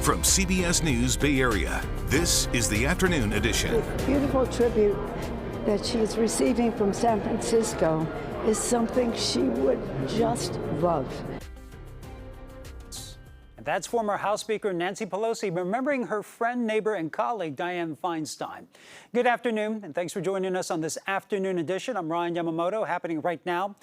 From CBS News Bay Area, this is the Afternoon Edition. The beautiful tribute that she's receiving from San Francisco is something she would just love. And that's former House Speaker Nancy Pelosi remembering her friend, neighbor, and colleague Dianne Feinstein. Good afternoon, and thanks for joining us on this Afternoon Edition. I'm Ryan Yamamoto. Happening right now,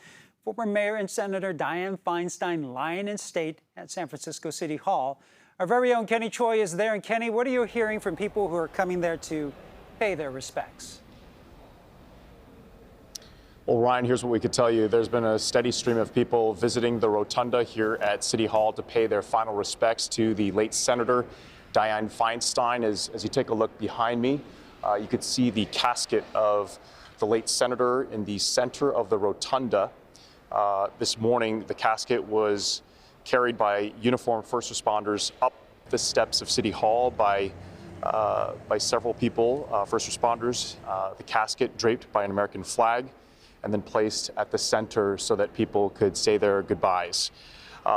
former Mayor and Senator Dianne Feinstein lying in state at San Francisco City Hall. Our very own Kenny Choi is there. And Kenny, what are you hearing from people who are coming there to pay their respects? Well, Ryan, here's what we could tell you. There's been a steady stream of people visiting the rotunda here at City Hall to pay their final respects to the late Senator Dianne Feinstein. As you take a look behind me, you could see the casket of the late senator in the center of the rotunda. This morning, the casket was carried by uniformed first responders up the steps of City Hall by several people, first responders. The casket draped by an American flag and then placed at the center so that people could say their goodbyes.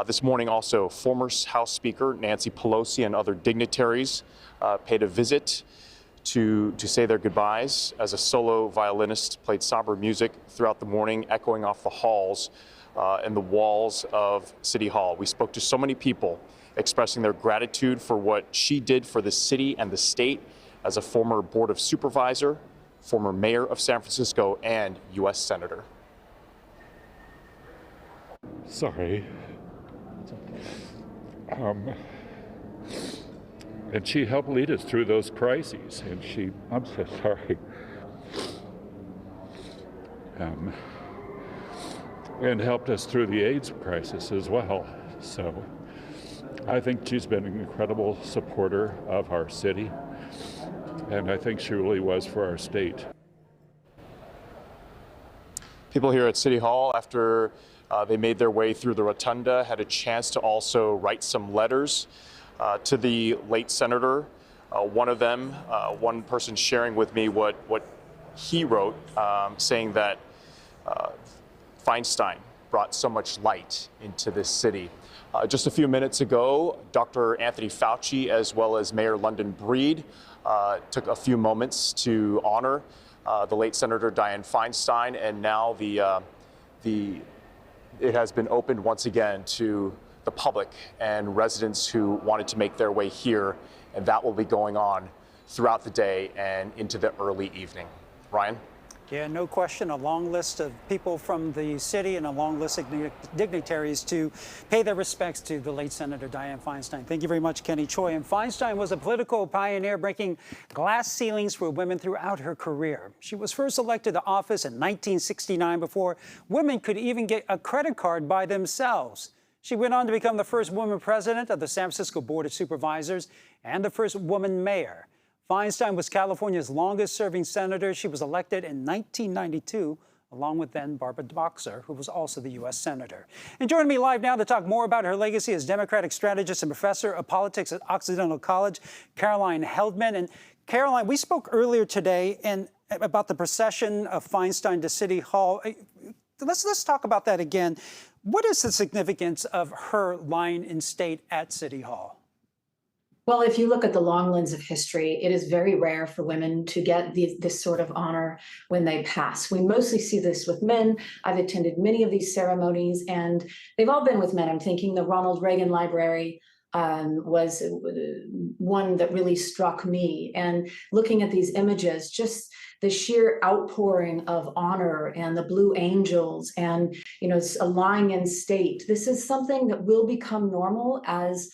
This morning also, former House Speaker Nancy Pelosi and other dignitaries paid a visit to say their goodbyes as a solo violinist played somber music throughout the morning, echoing off the halls and the walls of City Hall. We spoke to so many people expressing their gratitude for what she did for the city and the state as a former Board of Supervisor, former Mayor of San Francisco, and U.S. Senator. Sorry. And she helped lead us through those crises, and I'm so sorry. And helped us through the AIDS crisis as well. So I think she's been an incredible supporter of our city, and I think she really was for our state. People here at City Hall, after they made their way through the rotunda, had a chance to also write some letters to the late senator. One of them, one person sharing with me what he wrote, saying that Feinstein brought so much light into this city. Just a few minutes ago, Dr. Anthony Fauci, as well as Mayor London Breed, took a few moments to honor the late Senator Dianne Feinstein, and now it has been opened once again to the public and residents who wanted to make their way here, and that will be going on throughout the day and into the early evening. Ryan? Yeah, no question, a long list of people from the city and a long list of dignitaries to pay their respects to the late Senator Dianne Feinstein. Thank you very much, Kenny Choi. And Feinstein was a political pioneer, breaking glass ceilings for women throughout her career. She was first elected to office in 1969 before women could even get a credit card by themselves. She went on to become the first woman president of the San Francisco Board of Supervisors and the first woman mayor. Feinstein was California's longest-serving senator. She was elected in 1992, along with then Barbara Boxer, who was also the U.S. senator. And joining me live now to talk more about her legacy is Democratic strategist and professor of politics at Occidental College, Caroline Heldman. And Caroline, we spoke earlier today about the procession of Feinstein to City Hall. Let's talk about that again. What is the significance of her lying in state at City Hall? Well, if you look at the long lens of history, it is very rare for women to get this sort of honor when they pass. We mostly see this with men. I've attended many of these ceremonies, and they've all been with men. I'm thinking the Ronald Reagan Library was one that really struck me. And looking at these images, just the sheer outpouring of honor and the Blue Angels and, lying in state. This is something that will become normal as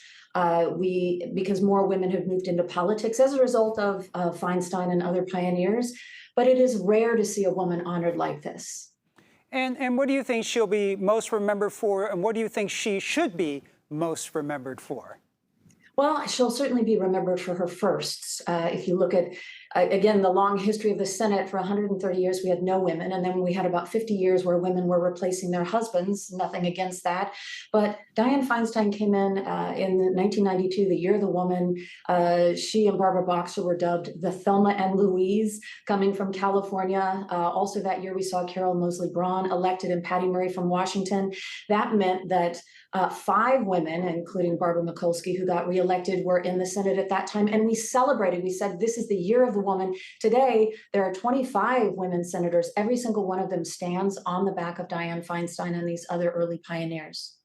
because more women have moved into politics as a result of Feinstein and other pioneers, but it is rare to see a woman honored like this. And what do you think she'll be most remembered for, and what do you think she should be most remembered for? Well, she'll certainly be remembered for her firsts. If you look at again, the long history of the Senate, for 130 years, we had no women. And then we had about 50 years where women were replacing their husbands, nothing against that. But Dianne Feinstein came in 1992, the year of the woman. She and Barbara Boxer were dubbed the Thelma and Louise, coming from California. Also that year, we saw Carol Moseley Braun elected and Patty Murray from Washington. That meant that 5 women, including Barbara Mikulski, who got reelected, were in the Senate at that time. And we celebrated. We said, this is the year of the woman. Today, there are 25 women senators. Every single one of them stands on the back of Dianne Feinstein and these other early pioneers.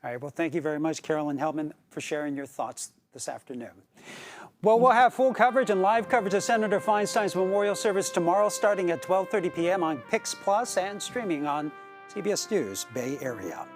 All right. Well, thank you very much, Carolyn Heltman, for sharing your thoughts this afternoon. Well, we'll have full coverage and live coverage of Senator Feinstein's memorial service tomorrow, starting at 12:30 p.m. on PIX Plus and streaming on CBS News Bay Area.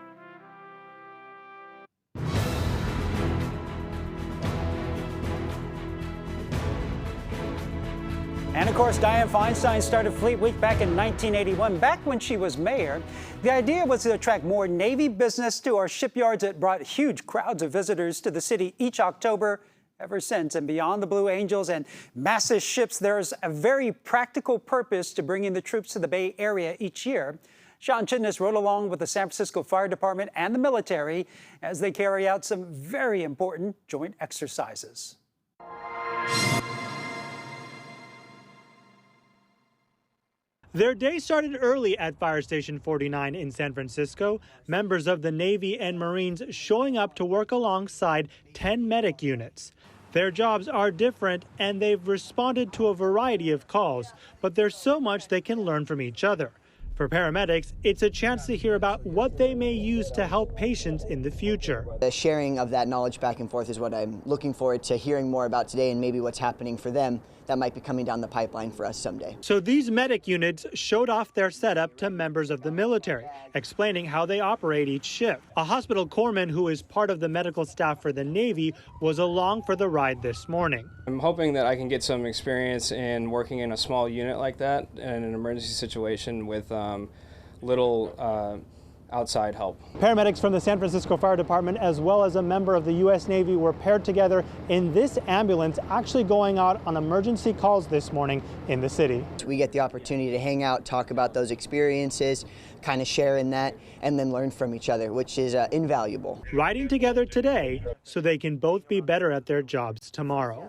And of course, Dianne Feinstein started Fleet Week back in 1981, back when she was mayor. The idea was to attract more Navy business to our shipyards. It brought huge crowds of visitors to the city each October ever since. And beyond the Blue Angels and massive ships, there's a very practical purpose to bringing the troops to the Bay Area each year. Sean Chitnis rode along with the San Francisco Fire Department and the military as they carry out some very important joint exercises. Their day started early at Fire Station 49 in San Francisco, members of the Navy and Marines showing up to work alongside 10 medic units. Their jobs are different and they've responded to a variety of calls, but there's so much they can learn from each other. For paramedics, it's a chance to hear about what they may use to help patients in the future. The sharing of that knowledge back and forth is what I'm looking forward to hearing more about today, and maybe what's happening for them that might be coming down the pipeline for us someday. So these medic units showed off their setup to members of the military, explaining how they operate each shift. A hospital corpsman who is part of the medical staff for the Navy was along for the ride this morning. I'm hoping that I can get some experience in working in a small unit like that in an emergency situation with little outside help. Paramedics from the San Francisco Fire Department as well as a member of the U.S. Navy were paired together in this ambulance, actually going out on emergency calls this morning in the city. We get the opportunity to hang out, talk about those experiences, kind of share in that, and then learn from each other, which is invaluable. Riding together today so they can both be better at their jobs tomorrow.